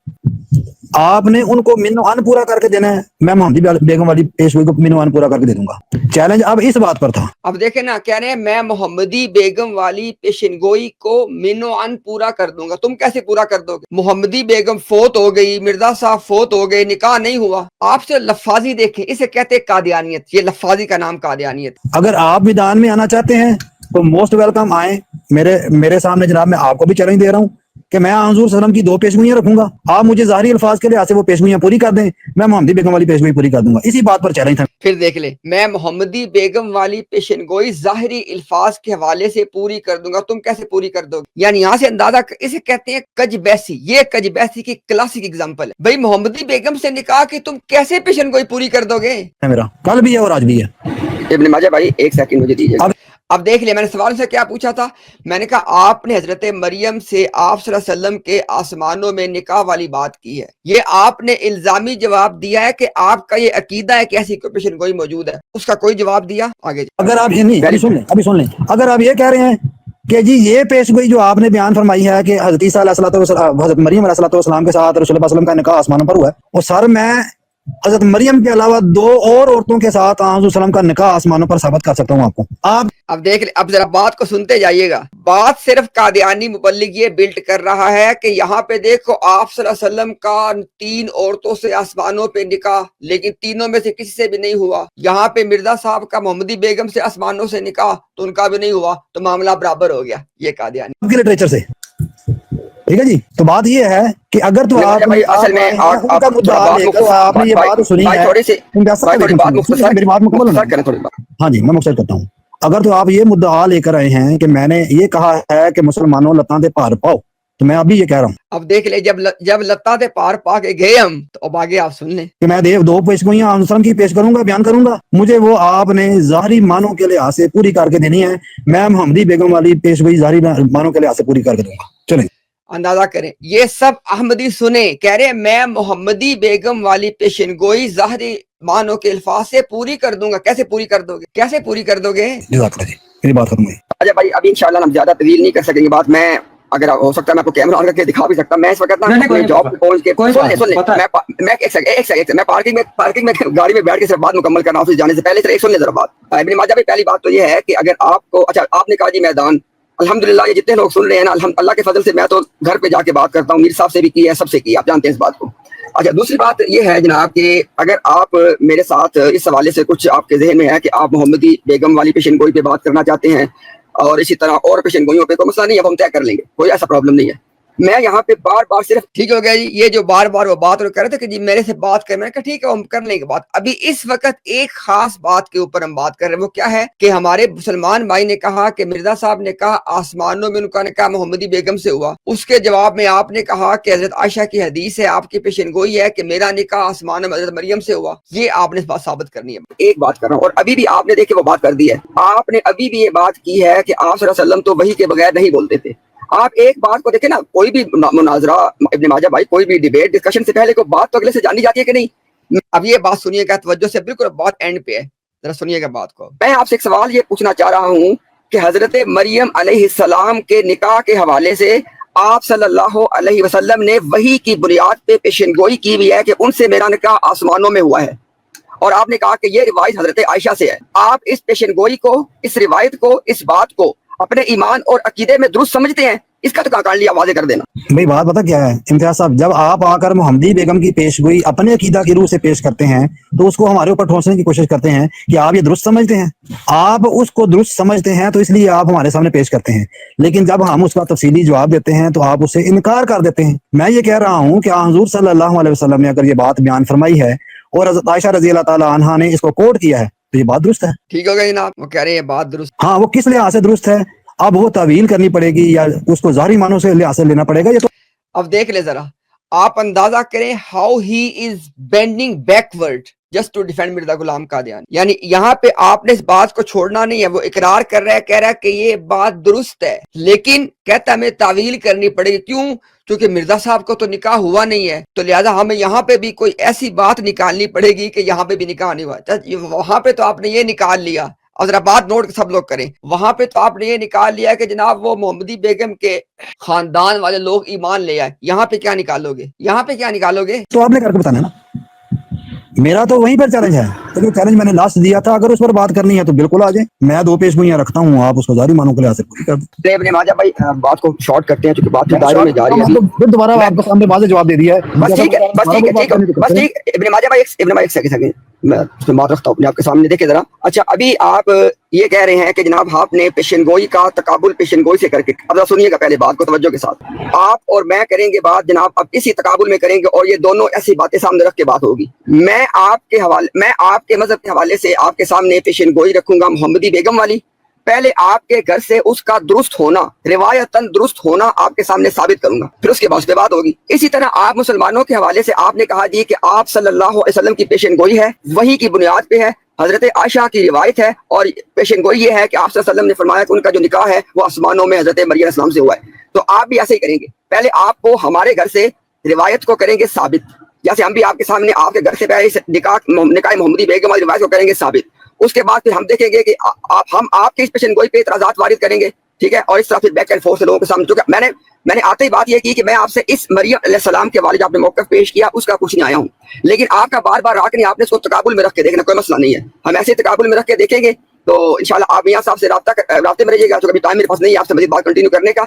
آپ نے ان کو من و عن پورا کر کے دینا ہے، میں محمدی بیگم والی پیشگوئی کو من و عن پورا کر کے دے دوں گا. چیلنج اب اس بات پر تھا. اب دیکھیں نا، کہہ رہے ہیں میں محمدی بیگم والی پیشن گوئی کو من و عن پورا کر دوں گا. تم کیسے پورا کر دو گے؟ محمدی بیگم فوت ہو گئی، مرزا صاحب فوت ہو گئے، نکاح نہیں ہوا. آپ سے لفاظی دیکھیں، اسے کہتے ہیں قادیانیت. یہ لفاظی کا نام قادیانیت. اگر آپ میدان میں آنا چاہتے ہیں تو موسٹ ویلکم آئیں میرے سامنے. جناب میں آپ کو بھی چیلنج دے رہا ہوں کہ میں حضور صلی اللہ علیہ وسلم کی 2 پیشگوئیاں رکھوں گا, آپ مجھے ظاہری الفاظ کے لحاظ سے وہ پیشگوئیاں پوری کر دیں, میں محمدی بیگم والی پیشگوئی پوری کر دوں گا. اسی بات پر چیلنج تھا. پھر دیکھ لیں, میں محمدی بیگم والی پیشن گوئی ظاہری الفاظ کے حوالے سے پوری کر دوں گا, تم کیسے پوری کر دو گے؟ یعنی یہاں سے اندازہ اسے کہتے ہیں کج بیسی. یہ کج بیسی کی کلاسک اگزامپل ہے. بھائی محمدی بیگم سے نکاح کی تم کیسے پیشن گوئی پوری کر دو گے؟ میرا کل بھی ہے اور آج بھی ہے. ابن ماجہ بھائی ایک سیکنڈ مجھے دیجیے. اب دیکھ لیا, میں نے سوال سے کیا پوچھا تھا, میں نے کہا آپ نے حضرت مریم سے آپ صلی اللہ علیہ وسلم کے آسمانوں میں نکاح والی بات کی ہے. یہ آپ نے الزامی جواب دیا ہے کہ آپ کا یہ عقیدہ ہے کہ ایسی کوئی پیشن گوئی موجود ہے, اس کا کوئی جواب دیا آگے. اگر آپ ابھی سن لیں, اگر آپ یہ کہہ رہے ہیں کہ جی یہ پیش گوئی جو آپ نے بیان فرمائی ہے کہ حضرت عیسیٰ علیہ السلام حضرت مریم علیہ السلام کے ساتھ رسول اللہ صلی اللہ علیہ وسلم کا نکاح آسمانوں پر ہوا ہے, اور سر میں حضرت مریم کے علاوہ 2 اور عورتوں کے ساتھ حضور صلی اللہ علیہ وسلم کا نکاح آسمانوں پر ثابت کر سکتا ہوں آپ کو. آپ اب دیکھ لیں, اب ذرا بات کو سنتے جائیے گا. بات صرف قادیانی مبلغ یہ بلٹ کر رہا ہے کہ یہاں پہ دیکھو آپ صلی اللہ علیہ وسلم کا 3 عورتوں سے آسمانوں پہ نکاح, لیکن تینوں میں سے کسی سے بھی نہیں ہوا. یہاں پہ مرزا صاحب کا محمدی بیگم سے آسمانوں سے نکاح, تو ان کا بھی نہیں ہوا, تو معاملہ برابر ہو گیا. یہ قادیانی کے لٹریچر سے, ٹھیک ہے جی. تو بات یہ ہے کہ اگر تو آپ نے یہ بات سنی ہے, میری بات مکمل ہونا. ہاں جی, میں مختصر کرتا ہوں. اگر تو آپ یہ مدعا لے کر آئے ہیں کہ میں نے یہ کہا ہے کہ مسلمانوں لتاں دے پار پاؤ, تو میں ابھی یہ کہہ رہا ہوں. اب دیکھ لیں, جب لتاں دے پار پا کے گئے ہم, تو اب آگے آپ سن لیں کہ میں 2 پیشگوئیاں حضرت کی پیش کروں گا, بیان کروں گا, مجھے وہ آپ نے ظاہری معنوں کے لحاظ سے پوری کر کے دینی ہے. میں محمدی بیگم والی پیشگوئی ظاہری معنوں کے لحاظ سے پوری کر کے دوں گا. چلیں اندازہ کریں, یہ سب احمدی سنیں, کہہ رہے ہیں میں محمدی بیگم والی پیشن گوئی ظاہری معنوں کے الفاظ سے پوری کر دوں گا. کیسے پوری کر دو گے, کیسے پوری کر دو گے؟ جزاک اللہ جی, میری بات ختم ہوئی. اچھا بھائی, ابھی انشاءاللہ ہم زیادہ طویل نہیں کر سکیں گے بات. میں اگر ہو سکتا ہے میں آپ کو کیمرہ آن کر کے دکھا بھی سکتا. میں اس وقت نا جاب پہ پہنچ کے میں ایک سیکنڈ میں پارکنگ میں گاڑی میں بیٹھ کے صرف بات مکمل کرنا آفس جانے سے پہلے. ایک سن لیں ذرا بات. ابن ماجہ بھائی, پہلی بات تو یہ ہے کہ اگر آپ کو, اچھا آپ نے کہا جی میدان, الحمدللہ یہ جتنے لوگ سن رہے ہیں نا, اللہ کے فضل سے میں تو گھر پہ جا کے بات کرتا ہوں, میر صاحب سے بھی کی ہے, سب سے کی, آپ جانتے ہیں اس بات کو. اچھا دوسری بات یہ ہے جناب کہ اگر آپ میرے ساتھ اس حوالے سے کچھ آپ کے ذہن میں ہے کہ آپ محمدی بیگم والی پیشن گوئی پہ بات کرنا چاہتے ہیں, اور اسی طرح اور پیشن گوئیوں پہ, کوئی مسئلہ نہیں ہے, وہ ہم طے کر لیں گے, کوئی ایسا پرابلم نہیں ہے. میں یہاں پہ بار بار صرف ٹھیک ہو گیا جی. یہ جو بار بار وہ بات کر رہے تھے کہ جی میرے سے بات کر, میں نے کہا ٹھیک ہے ہم کر لیں گے بات. ابھی اس وقت ایک خاص بات کے اوپر ہم بات کر رہے ہیں, وہ کیا ہے کہ ہمارے مسلمان بھائی نے کہا کہ مرزا صاحب نے کہا آسمانوں میں ان کا نکاح محمدی بیگم سے ہوا. اس کے جواب میں آپ نے کہا کہ حضرت عائشہ کی حدیث ہے, آپ کی پیشن گوئی ہے کہ میرا نکاح آسمانوں میں حضرت مریم سے ہوا. یہ آپ نے بات ثابت کرنی ہے. ایک بات کر رہا ہوں, اور ابھی بھی آپ نے دیکھے وہ بات کر دی ہے. آپ نے ابھی بھی یہ بات کی ہے کہ آپ صلی اللہ علیہ وسلم تو وحی کے بغیر نہیں بولتے تھے. آپ ایک بات کو دیکھیں نا, کوئی بھی مناظرہ ابن ماجہ بھائی, کوئی بھی ڈیبیٹ ڈسکشن سے پہلے کوئی بات تو اگلے سے جانی جاتی ہے کہ نہیں. اب یہ بات سنیے گا توجہ سے, بالکل بات اینڈ پہ ہے, ذرا سنیے گا بات کو. میں آپ سے ایک سوال یہ پوچھنا چاہ رہا ہوں کہ حضرت مریم علیہ السلام کے نکاح کے حوالے سے آپ صلی اللہ علیہ وسلم نے وحی کی بنیاد پہ پیشن گوئی کی ہوئی ہے کہ ان سے میرا نکاح آسمانوں میں ہوا ہے, اور آپ نے کہا کہ یہ روایت حضرت عائشہ سے ہے. آپ اس پیشن گوئی کو, اس روایت کو, اس بات کو اپنے ایمان اور عقیدے میں درست سمجھتے ہیں؟ اس کا تو کان لیا واضح کر دینا. بھائی بات پتہ کیا ہے امتیاز صاحب, جب آپ آ کر محمدی بیگم کی پیش گوئی اپنے عقیدہ کی روح سے پیش کرتے ہیں تو اس کو ہمارے اوپر ٹھونسنے کی کوشش کرتے ہیں کہ آپ یہ درست سمجھتے ہیں. آپ اس کو درست سمجھتے ہیں تو اس لیے آپ ہمارے سامنے پیش کرتے ہیں, لیکن جب ہم اس کا تفصیلی جواب دیتے ہیں تو آپ اس سے انکار کر دیتے ہیں. میں یہ کہہ رہا ہوں کہ حضور صلی اللہ علیہ وسلم نے اگر یہ بات بیان فرمائی ہے اور حضرت عائشہ رضی اللہ تعالی عنہا نے اس کو کوٹ کیا ہے تو یہ بات درست ہے. ٹھیک ہو گیا جناب, وہ کہہ رہے ہیں بات درست. ہاں, وہ کس لحاظ سے درست ہے, اب وہ تعویل کرنی پڑے گی یا اس کو ظاہری معنوں سے لحاظ سے لینا پڑے گا. یہ تو اب دیکھ لیں ذرا, آپ اندازہ کریں how he is bending backward just to defend Mirza Ghulam Qadiani. یعنی یہاں پہ آپ نے اس بات کو چھوڑنا نہیں ہے, وہ اقرار کر رہا ہے, کہہ رہا ہے کہ یہ بات درست ہے, لیکن کہتا ہے ہمیں تعویل کرنی پڑے گی. کیوں؟ کیونکہ مرزا صاحب کو تو نکاح ہوا نہیں ہے, تو لہٰذا ہمیں یہاں پہ بھی کوئی ایسی بات نکالنی پڑے گی کہ یہاں پہ بھی نکاح نہیں ہوا. وہاں پہ تو آپ نے یہ نکال لیا, اور ذرا بات نوٹ سب لوگ کریں, وہاں پہ تو آپ نے یہ نکال لیا کہ جناب وہ محمدی بیگم کے خاندان والے لوگ ایمان لے آئے. یہاں پہ کیا نکالو گے, یہاں پہ کیا نکالو گے؟ تو آپ نے کر کے بتانا نا. میرا تو وہیں پر چیلنج ہے, تو چیلنج میں نے لاسٹ دیا تھا, اگر اس پر بات کرنی ہے تو بالکل آ جائیں. میں 2 پیش گوئیاں رکھتا ہوں, آپ اس کو ظاہری معنوں کے لحاظ سے پوری کر دیں. ابن ماجہ بھائی بات کو شارٹ کرتے ہیں چونکہ بات دائرے میں جا رہی ہے. پھر دوبارہ آپ کے سامنے واضح جواب دے دیا ہے. بس ٹھیک ہے, بس ٹھیک. ابن ماجہ بھائی ایک سیکنڈ میں بات رکھتا ہوں اپنے آپ کے سامنے, دیکھیں ذرا. اچھا ابھی آپ یہ کہہ رہے ہیں کہ جناب آپ نے پیشن گوئی کا تقابل پیشن گوئی سے کر کے، اب سنیے گا پہلے بات کو توجہ کے ساتھ، آپ اور میں کریں گے بات جناب اب اسی تقابل میں کریں گے، اور یہ دونوں ایسی باتیں سامنے رکھ کے بات ہوگی۔ میں آپ کے مذہب کے حوالے سے آپ کے سامنے پیشن گوئی رکھوں گا محمدی بیگم والی۔ پہلے آپ کے گھر سے اس کا درست ہونا، روایتاً درست ہونا آپ کے سامنے ثابت کروں گا، پھر اس کے بعد اس پہ بات ہوگی۔ اسی طرح آپ مسلمانوں کے حوالے سے آپ نے کہا جی کہ آپ صلی اللہ علیہ وسلم کی پیشن گوئی ہے، وہی کی بنیاد پہ ہے، حضرت عائشہ کی روایت ہے، اور پیشن گوئی یہ ہے کہ آپ صلی اللہ علیہ وسلم نے فرمایا کہ ان کا جو نکاح ہے وہ آسمانوں میں حضرت مریم علیہ السلام سے ہوا ہے۔ تو آپ بھی ایسے ہی کریں گے، پہلے آپ کو ہمارے گھر سے روایت کو کریں گے ثابت، جیسے ہم بھی آپ کے سامنے آپ کے گھر سے پہلے نکاح محمدی بیگم والی روایت کو کریں گے ثابت۔ اس کے بعد پھر ہم دیکھیں گے کہ ہم آپ کے اس پیشن گوئی پہ اعتراضات وارد کریں گے، ٹھیک ہے، اور اس طرح پھر بیک اینڈ فورتھ سے لوگوں کے سامنے، چونکہ میں نے آتے ہی بات یہ کی کہ میں آپ سے اس مریم علیہ السلام کے والد آپ نے موقف پیش کیا اس کا پوچھنے آیا ہوں، لیکن آپ کا بار بار آ کے آپ نے اس کو تقابل میں رکھ کے دیکھنا، کوئی مسئلہ نہیں ہے، ہم ایسے تقابل میں رکھ کے دیکھیں گے۔ تو انشاءاللہ آپ میاں صاحب سے رابطے میں رہیے گا، چونکہ ابھی ٹائم میرے پاس نہیں ہے آپ سے مزید بات کنٹینیو کرنے کا۔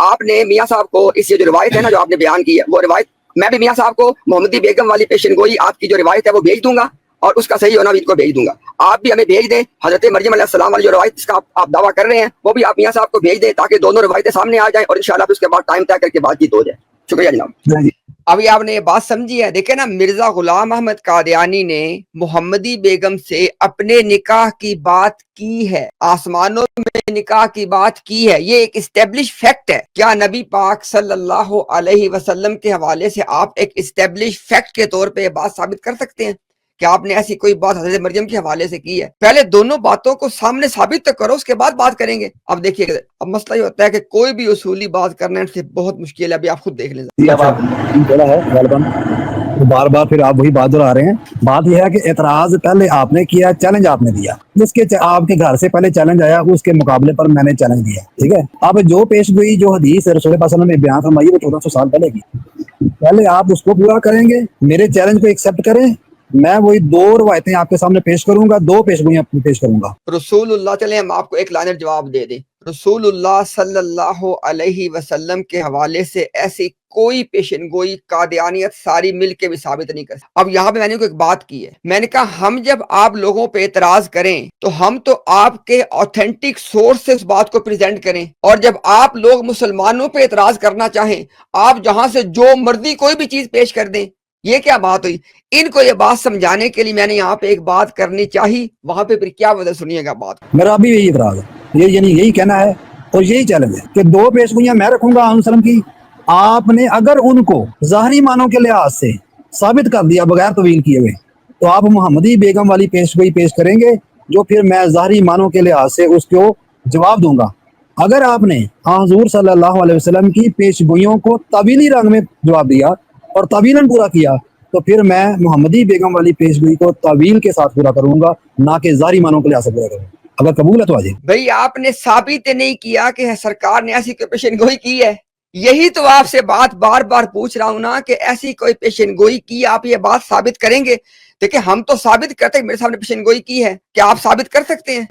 آپ نے میاں صاحب کو اس یہ جو روایت ہے نا جو آپ نے بیان کی ہے وہ روایت، میں بھی میاں صاحب کو محمدی بیگم والی پیشن گوئی آپ کی جو روایت ہے وہ بھیج دوں گا، اور اس کا صحیح ہونا بھی ان کو بھیج دوں گا۔ آپ بھی ہمیں بھیج دیں حضرت مریم علیہ السلام والی جو روایت اس کا آپ دعویٰ کر رہے ہیں وہ بھی آپ میاں صاحب کو بھیج دیں، تاکہ دونوں روایتیں سامنے آ جائیں، اور انشاءاللہ پھر اس کے بعد ٹائم طے کر کے بات چیت ہو جائے۔ شکریہ جناب۔ ابھی آپ نے یہ بات سمجھی ہے، دیکھیں نا، مرزا غلام احمد قادیانی نے محمدی بیگم سے اپنے نکاح کی بات کی ہے، آسمانوں میں نکاح کی بات کی ہے، یہ ایک اسٹیبلش فیکٹ ہے۔ کیا نبی پاک صلی اللہ علیہ وسلم کے حوالے سے آپ ایک اسٹیبلش فیکٹ کے طور پہ یہ بات ثابت کر سکتے ہیں کہ آپ نے ایسی کوئی بات حضرت مریم کے حوالے سے کی ہے؟ پہلے دونوں باتوں کو سامنے ثابت تو کرو، اس کے بعد بات کریں گے۔ اب دیکھیے اب مسئلہ یہ ہوتا ہے کہ کوئی بھی اصولی بات کرنا سے بہت مشکل ہے، ابھی آپ خود دیکھ لیں۔ بار بار پھر آپ وہی بات دہرا رہے ہیں۔ بات یہ ہے کہ اعتراض پہلے آپ نے کیا، چیلنج آپ نے دیا، جس کے آپ کے گھر سے پہلے چیلنج آیا، اس کے مقابلے پر میں نے چیلنج دیا، ٹھیک ہے۔ اب جو پیش گوئی جو حدیث رسول پاک صلی اللہ علیہ وسلم نے بیان فرمائی وہ 1400 سال پہلے کی، پہلے آپ اس کو پورا کریں گے، میرے چیلنج کو ایکسپٹ کریں، میں وہی دو روایتیں آپ کے سامنے پیش کروں گا، دو پیش گوئیاں پیش کروں گا۔ رسول اللہ، چلیں ہم آپ کو ایک لائنر جواب دے دیں، رسول اللہ صلی اللہ علیہ وسلم کے حوالے سے ایسی کوئی پیشن گوئی قادیانیت ساری مل کے بھی ثابت نہیں کر سکتی۔ اب یہاں پہ میں نے ایک بات کی ہے، میں نے کہا ہم جب آپ لوگوں پہ اعتراض کریں تو ہم تو آپ کے اوتھینٹک سورس سے اس بات کو پریزنٹ کریں، اور جب آپ لوگ مسلمانوں پہ اعتراض کرنا چاہیں آپ جہاں سے جو مرضی کوئی بھی چیز پیش کر دیں۔ یہ کیا بات ہوئی؟ ان کو یہ بات سمجھانے کے لیے میں نے یہاں پہ ایک بات کرنی چاہی، وہاں پہ پھر کیا وجہ، سنیے گا بات۔ میرا ابھی یہی اعتراض ہے، یعنی یہی کہنا ہے اور یہی چیلنج ہے کہ دو پیش گوئیاں میں رکھوں گا وسلم کی، آپ نے اگر ان کو ظاہری معنوں کے لحاظ سے ثابت کر دیا بغیر طویل کیے ہوئے، تو آپ محمدی بیگم والی پیش گوئی پیش کریں گے، جو پھر میں ظاہری معنوں کے لحاظ سے اس کو جواب دوں گا۔ اگر آپ نے حضور صلی اللہ علیہ وسلم کی پیش گوئیوں کو طویلی رنگ میں جواب دیا اور طویلاً پورا کیا، تو پھر میں محمدی بیگم والی پیش گوئی کو طویل کے ساتھ پورا کروں گا، نہ کہ ظاہری معنوں کے لحاظ سے پورا کروں گا۔ اگر قبول ہے تو آجائے۔ بھئی آپ نے ثابت نہیں کیا کہ سرکار نے ایسی کوئی پیشن گوئی کی ہے، یہی تو آپ سے بات بار بار پوچھ رہا ہوں نا کہ ایسی کوئی پیشن گوئی کی، آپ یہ بات ثابت کریں گے؟ دیکھیں ہم تو ثابت کرتے ہیں میرے سامنے پیشن گوئی کی ہے، کیا آپ ثابت کر سکتے ہیں؟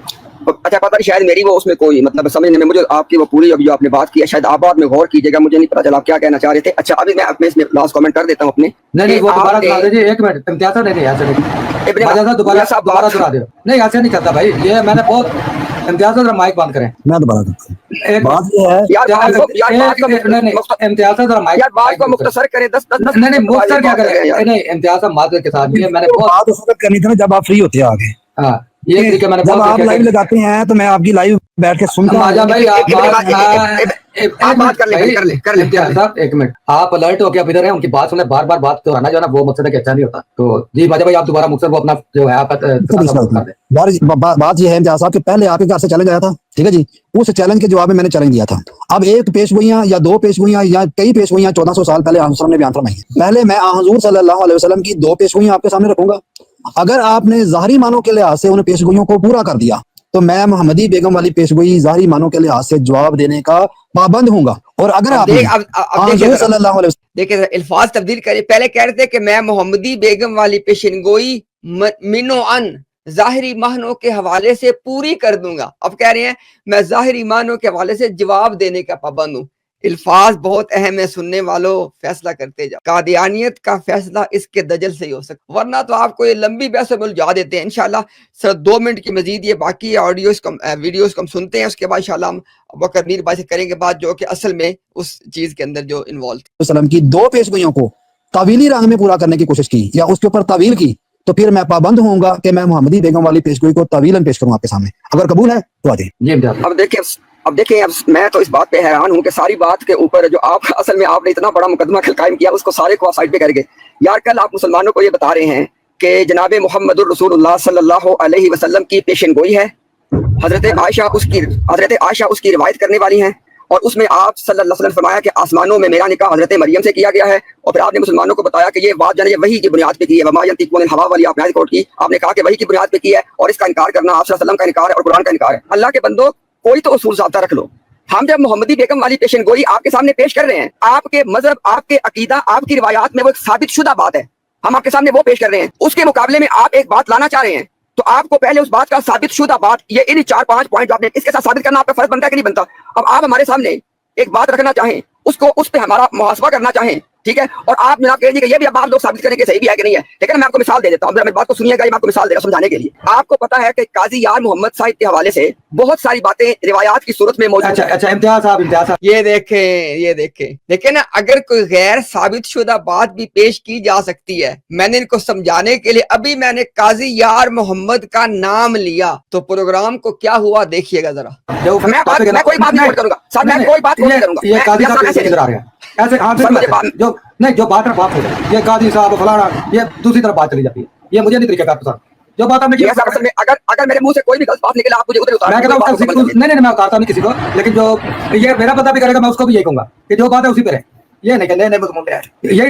اچھا پتہ نہیں، شاید میری وہ اس میں کوئی مطلب سمجھنے میں مجھے آپ کی وہ پوری ابھی جو آپ نے بات کی ہے شاید آپ بعد میں غور کیجیے گا، مجھے نہیں پتا چلا آپ کیا کہنا چاہ رہے تھے۔ اچھا ابھی میں اپنے اس میں لاسٹ کامنٹ کر دیتا ہوں اپنے، نہیں وہ دوبارہ سنا دیجیے، ایک منٹ امتیاز صاحب، نہیں ایسے نہیں، دوبارہ سنا دو، نہیں ایسے نہیں چلتا بھائی، یہ میں نے بہت امتیاز صاحب مائک بند کریں، میں دوبارہ کرتا ہوں۔ بات یہ ہے امتیاز صاحب مائک بات کو مختصر کریں، 10 نہیں مختصر کیا کریں، نہیں امتیاز صاحب معذرت کے ساتھ، یہ میں نے بات اس وقت کرنی تھی نا جب آپ فری ہوتے ہیں آگے، ہاں یہ طریقہ میں نے جب آپ لائیو لگاتے ہیں تو میں آپ کی لائیو بیٹھ کے سنتا ہوں۔ ایک منٹ آپ الرٹ ہو کے اب ادھر ہیں، ان کی بات سنیں، بار بار بات دہرانا جو ہے نا وہ مقصد ہے کہ اچھا نہیں ہوتا۔ تو جی باجا بھائی آپ دوبارہ مقصد وہ اپنا جو ہے آپ بات یہ ہے امتیاز صاحب کہ پہلے آپ کے گھر سے چیلنج آیا تھا، ٹھیک ہے جی، اس چیلنج کے جواب میں میں نے چیلنج دیا تھا۔ اب ایک پیش گوئیاں یا دو پیش گوئیاں یا کئی پیش گوئیاں 1400 سال پہلے حضور نے بیان فرمائی ہیں، پہلے میں حضور صلی اللہ علیہ وسلم کی دو پیش گوئیاں آپ کے سامنے رکھوں گا، اگر آپ نے ظاہری معنوں کے لحاظ سے ان پیش گوئیوں کو پورا کر دیا تو میں محمدی بیگم والی پیش گوئی ظاہری معنوں کے لحاظ سے جواب دینے کا پابند ہوں گا۔ اور اگر آپ حضور صلی اللہ علیہ وسلم دیکھیں الفاظ تبدیل کریے، پہلے کہہ رہے تھے کہ میں محمدی بیگم والی پیشن گوئی منو ان ظاہری معنوں کے حوالے سے پوری کر دوں گا، اب کہہ رہے ہیں میں ظاہری معنوں کے حوالے سے جواب دینے کا پابند ہوں۔ الفاظ بہت اہم ہے، سننے والوں فیصلہ کرتے جاؤ، قادیانیت کا فیصلہ اس کے دجل سے ہی ہو سکتا، ورنہ تو آپ کو یہ لمبی بحث میں الجھا دیتے ہیں۔ انشاءاللہ سر 2 منٹ کی مزید یہ باقی آڈیوز ویڈیوز کو ہم سنتے ہیں، اس کے بعد انشاءاللہ ہم بکر میر بھائی سے کریں گے بات، جو کہ اصل میں اس چیز کے اندر جو انوالو تھی۔ وسلم کی 2 پیشگوئیوں کو طویلی رنگ میں پورا کرنے کی کوشش کی یا اس کے اوپر طویل کی، تو پھر میں پابند ہوں گا کہ میں محمدی بیگم والی پیشگوئی کو طویلاً پیش کروں آپ کے سامنے۔ اگر قبول ہے تو آ جائیں۔ جی امتیاز اب دیکھیں میں تو اس بات پہ حیران ہوں کہ ساری بات کے اوپر جو آپ اصل میں آپ نے اتنا بڑا مقدمہ قائم کیا، اس کو سارے کو سائڈ پہ کر گئے یار۔ کل آپ مسلمانوں کو یہ بتا رہے ہیں کہ جناب محمد الرسول اللہ صلی اللہ علیہ وسلم کی پیشن گوئی ہے، حضرت عائشہ اس کی روایت کرنے والی ہیں، اور اس میں آپ صلی اللہ علیہ وسلم فرمایا کہ آسمانوں میں میرا نکاح حضرت مریم سے کیا گیا ہے، اور پھر آپ نے مسلمانوں کو بتایا کہ یہ بات جو ہے وحی کی بنیاد پہ کی ہے، وما ینطق عن الہویٰ والی آپ نے کوٹ کی، آپ نے کہا کہ وحی کی بنیاد پہ کی ہے، اور اس کا انکار کرنا آپ صلی اللہ علیہ وسلم کا انکار ہے اور قرآن کا انکار ہے۔ اللہ کے بندو کوئی تو اصول ضابطہ رکھ لو۔ ہم جب محمدی بیگم والی پیشن گوئی آپ کے سامنے پیش کر رہے ہیں، آپ کے مذہب، آپ کے عقیدہ، آپ کی روایات میں وہ ایک ثابت شدہ بات ہے، ہم آپ کے سامنے وہ پیش کر رہے ہیں، اس کے مقابلے میں آپ ایک بات لانا چاہ رہے ہیں، تو آپ کو پہلے اس بات کا ثابت شدہ بات، یہ ان 4-5 پوائنٹ آپ نے اس کے ساتھ ثابت کرنا آپ کا فرض بنتا ہے کہ نہیں بنتا؟ اب آپ ہمارے سامنے ایک بات رکھنا چاہیں، اس پہ ہمارا محاسبہ کرنا چاہیں، ٹھیک ہے، اور آپ جناب کہیں گے کہ یہ بھی اب آپ لوگ ثابت کریں کہ صحیح بھی ہے کہ نہیں ہے، لیکن میں آپ کو مثال دے دیتا ہوں، میری بات کو سنیے گا، میں آپ کو مثال دے رہا ہوں سمجھانے کے لیے۔ آپ کو پتا ہے کہ قاضی یار محمد صاحب کے حوالے سے بہت ساری باتیں روایات کی صورت میں موجود ہیں۔ اچھا امتیاز صاحب یہ دیکھیں نا، اگر کوئی غیر ثابت شدہ بات بھی پیش کی جا سکتی ہے، میں نے ان کو سمجھانے کے لیے ابھی میں نے قاضی یار محمد کا نام لیا، تو پروگرام کو کیا ہوا دیکھیے گا ذرا۔ میں کوئی بات نہیں کروں گا سر، میں کوئی بات نہیں کروں گا، یہ قاضی صاحب ایسے نظر آ رہے ہیں ایسے جو نہیں جو بات بات ہو جائے، یہ قاضی صاحب فلانا، یہ دوسری طرف بات چلی جاتی ہے، یہ مجھے نہیں طریقہ کار پسند جو بات آپ نے کی۔ اگر میرے منہ سے کوئی بھی غلط بات نکلا آپ مجھے ادھر اتار، میں کہتا ہوں نہیں میں اتارتا نہیں کسی کو، لیکن جو یہ میرا بندہ بھی کرے گا میں اس کو بھی یہی کہوں گا کہ جو بات ہے اسی پہ رہے، یہ نہیں کہ نہیں مضمون پہ ہے، یہی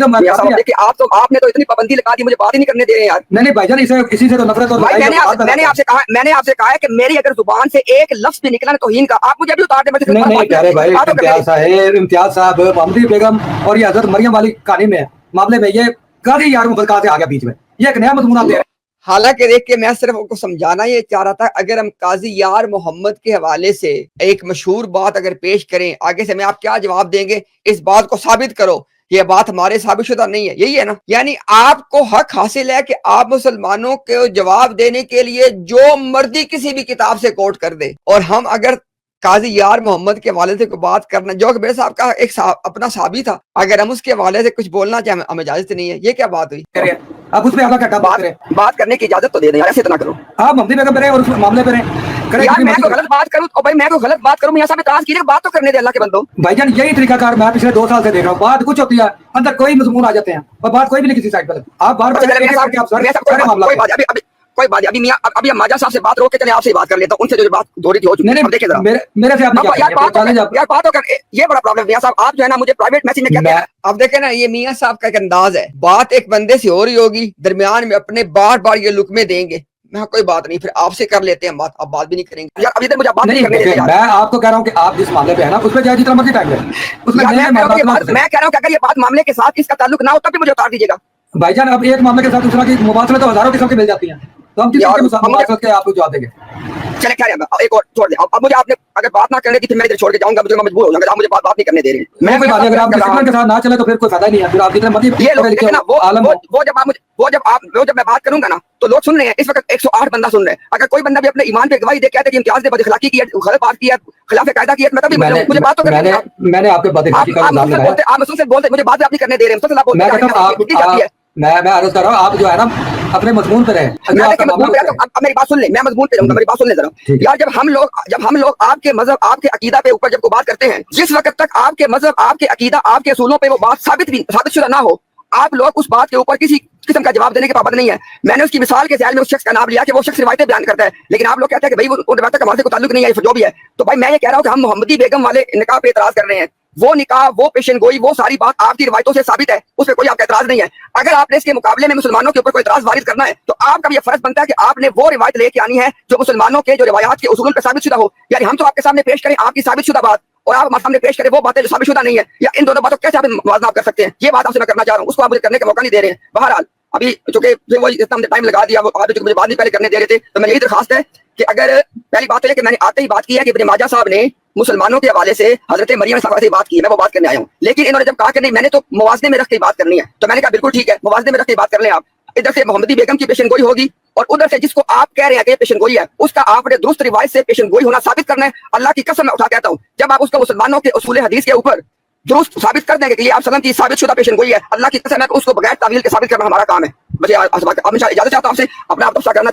تو آپ نے تو اتنی پابندی لگا دی، مجھے بات ہی نہیں کرنے دے رہے ہیں یار۔ نہیں بھائی جان اسی سے تو نفرت اور میں نے آپ سے کہا ہے کہ میری اگر زبان سے ایک لفظ بھی نکلا نا توہین کا، آپ مجھے ابھی اتار دیں۔ نہیں پیارے بھائی امتیاز صاحب محمدی بیگم اور یہ حضرت مریم والی کہانی میں معاملے میں یہ قاضی یار محمد کہاں سے آ گیا بیچ میں، یہ ایک نیا مضمون آپ دے رہے ہیں۔ حالانکہ دیکھ کے میں صرف ان کو سمجھانا یہ چاہ رہا تھا، اگر ہم قاضی یار محمد کے حوالے سے ایک مشہور بات اگر پیش کریں، آگے سے میں آپ کیا جواب دیں گے؟ اس بات کو ثابت کرو، یہ بات ہمارے ثابت شدہ نہیں ہے، یہی ہے نا؟ یعنی آپ کو حق حاصل ہے کہ آپ مسلمانوں کو جواب دینے کے لیے جو مرضی کسی بھی کتاب سے کوٹ کر دے، اور ہم اگر قاضی یار محمد کے حوالے سے کوئی بات کرنا جو کہ میرے صاحب کا ایک اپنا صحابی تھا، اگر ہم اس کے حوالے سے کچھ بولنا چاہیں ہمیں اجازت نہیں ہے، یہ کیا بات ہوئی؟ اب اس میں بات کرنے کی اجازت تو دے دیں، ایسے اتنا کرو آپ محمدی بیگم پہ رہے اور اس معاملے پہ رہے یار۔ میں کوئی غلط بات کروں، بھائی میں کوئی غلط بات کروں، میاں صاحب اعتراض کیجیے، بات تو کرنے دے اللہ کے بندو۔ بھائی جان یہی طریقہ کار میں پچھلے 2 سال سے دیکھ رہا ہوں، بات کچھ ہوتی ہے اندر کوئی مضمون آ جاتے ہیں اور بات کوئی بھی نہیں کسی سائڈ پر، آپ بار کوئی بات ابھی میاں ابھی ماجا صاحب سے بات روک کے چلے آپ سے بات کر لیتا ہوں، ان سے جو بات تھوڑی ہو چکی ہے دیکھیں ذرا میرے سے آپ یار بات کر، یہ بڑا پرابلم میاں صاحب، آپ جو ہے نا مجھے پرائیویٹ میسج میں کیا اب دیکھیں نا، یہ میاں صاحب کا ایک انداز ہے، بات ایک بندے سے ہو رہی ہوگی، درمیان میں اپنے بار بار یہ لقمے دیں گے، میں کوئی بات نہیں، پھر آپ سے کر لیتے ہیں بات، اب بات بھی نہیں کریں گے یار، ابھی تک مجھے بات نہیں کرنے دیتے۔ میں آپ کو کہہ رہا ہوں کہ آپ جس معاملے پہ ہے نا اس پہ جائے جتنا مرضی ٹائم لے، اس میں میں کہہ رہا ہوں کہ اگر یہ بات معاملے کے ساتھ اس کا تعلق نہ ہو تب بھی مجھے اتار دیجیے گا۔ بھائی جان اب ایک معاملے کے ساتھ دوسرا کی مواصلت تو ہزاروں قسم کی مل جاتی ہیں، تو ہم کس مواصلت کے آپ کو جواب دیں گے؟ چلے کیا ایک اور چھوڑ دیں، اب مجھے آپ نے اگر بات نہ کرنے دی پھر میں ادھر چھوڑ کے جاؤں گا، مجھے مجبور ہوں گا، آپ مجھے بات نہیں کرنے دے رہے ہیں۔ میں کوئی بات اگر آپ ڈسپلن کے ساتھ نہ چلے تو پھر کوئی فائدہ نہیں ہے، پھر آپ جتنے مرضی وہ جب میں بات کروں گا نا تو لوگ سن رہے ہیں، اس وقت 108 بندہ سن رہے ہیں، اگر کوئی بندہ بھی اپنے ایمان پہ گواہی دے کہتا ہے کہ امتیاز نے بد اخلاقی کی ہے، غلط بات کی ہے، خلاف قاعدہ کی ہے، میں تبھی مجھے بات تو کرنے دیں۔ میں نے آپ کے بد اخلاقی کا الزام لگایا، آپ مسلم سے بولتے مجھے بات آپ نہیں کرنے دے رہے ہیں، میں عرض کر رہا ہوں آپ جو ہے نا اپنے مضمون پہ رہیں۔ اب میری بات سن لیں، میں مضمون پہ رہوں گا، میری بات سن لیں ذرا یار۔ جب ہم لوگ آپ کے مذہب، آپ کے عقیدہ پہ اوپر جب کو بات کرتے ہیں، جس وقت تک آپ کے مذہب، آپ کے عقیدہ، آپ کے اصولوں پہ وہ بات ثابت شدہ نہ ہو، آپ لوگ اس بات کے اوپر کسی قسم کا جواب دینے کے پابند نہیں ہے۔ میں نے اس کی مثال کے ذیل میں اس شخص کا نام لیا کہ وہ شخص روایتیں بیان کرتا ہے، لیکن آپ لوگ کہتے ہیں کہ بھائی وہ روایت کا ہمارے کو تعلق نہیں ہے، جو بھی ہے۔ تو بھائی میں یہ کہہ رہا ہوں کہ ہم محمدی بیگم والے نکاح پہ اعتراض کر رہے ہیں، وہ نکاح، وہ پیشن گوئی، وہ ساری بات آپ کی روایتوں سے ثابت ہے، اس پہ کوئی آپ کا اعتراض نہیں ہے۔ اگر آپ نے اس کے مقابلے میں مسلمانوں کے اوپر کوئی اعتراض وارد کرنا ہے تو آپ کا بھی یہ فرض بنتا ہے کہ آپ نے وہ روایت لے کے آنی ہے جو مسلمانوں کے جو روایات کے اصول پہ ثابت شدہ ہو۔ یعنی ہم تو آپ کے سامنے پیش کریں آپ کی ثابت شدہ بات، اور آپ ہمارے سامنے پیش کریں وہ باتیں جو ثابت شدہ نہیں ہے، یا ان دونوں باتوں کیسے آپ موازنہ کر سکتے ہیں؟ یہ بات آپ سے میں کرنا چاہ رہا ہوں، اس کو آپ مجھے کرنے کا موقع نہیں دے رہے ہیں۔ بہرحال ابھی چونکہ وہ اتنا ٹائم لگا دیا، وہ آپ مجھے بات نہیں پہلے کرنے دے رہے تھے، تو میری یہی درخواست ہے کہ اگر پہلی بات تو یہ کہ میں نے آتے ہی بات کی ہے کہ ابن ماجہ صاحب نے مسلمانوں کے حوالے سے حضرت مریم صاحبہ سے بات کی ہے، میں وہ بات کرنے آیا ہوں، لیکن انہوں نے جب کہا کہ نہیں میں نے تو موازنے میں رکھ کے بات کرنی ہے، تو میں نے کہا بالکل ٹھیک ہے، موازنے میں رکھ کے بات کر لیں آپ. ادھر سے محمدی بیگم کی پیشن گوئی ہوگی اور ادھر سے جس کو آپ کہہ رہے ہیں کہ پیشن گوئی ہے اس کا آپ نے درست روایت سے پیشن گوئی ہونا ثابت کرنا ہے. اللہ کی قسم میں اٹھا کہتا ہوں جب آپ اس کو مسلمانوں کے اصول حدیث کے اوپر درست ثابت کر دیں گے کہ یہ آپ سلم کی ثابت شدہ پیشن گوئی ہے، اللہ کی قسم ہے اس کو بغیر تعویل کے ثابت کرنا ہمارا کام ہے. مجھے اب اجازت چاہتا ہوں آپ سے اپنا آپ تفصیل کرنا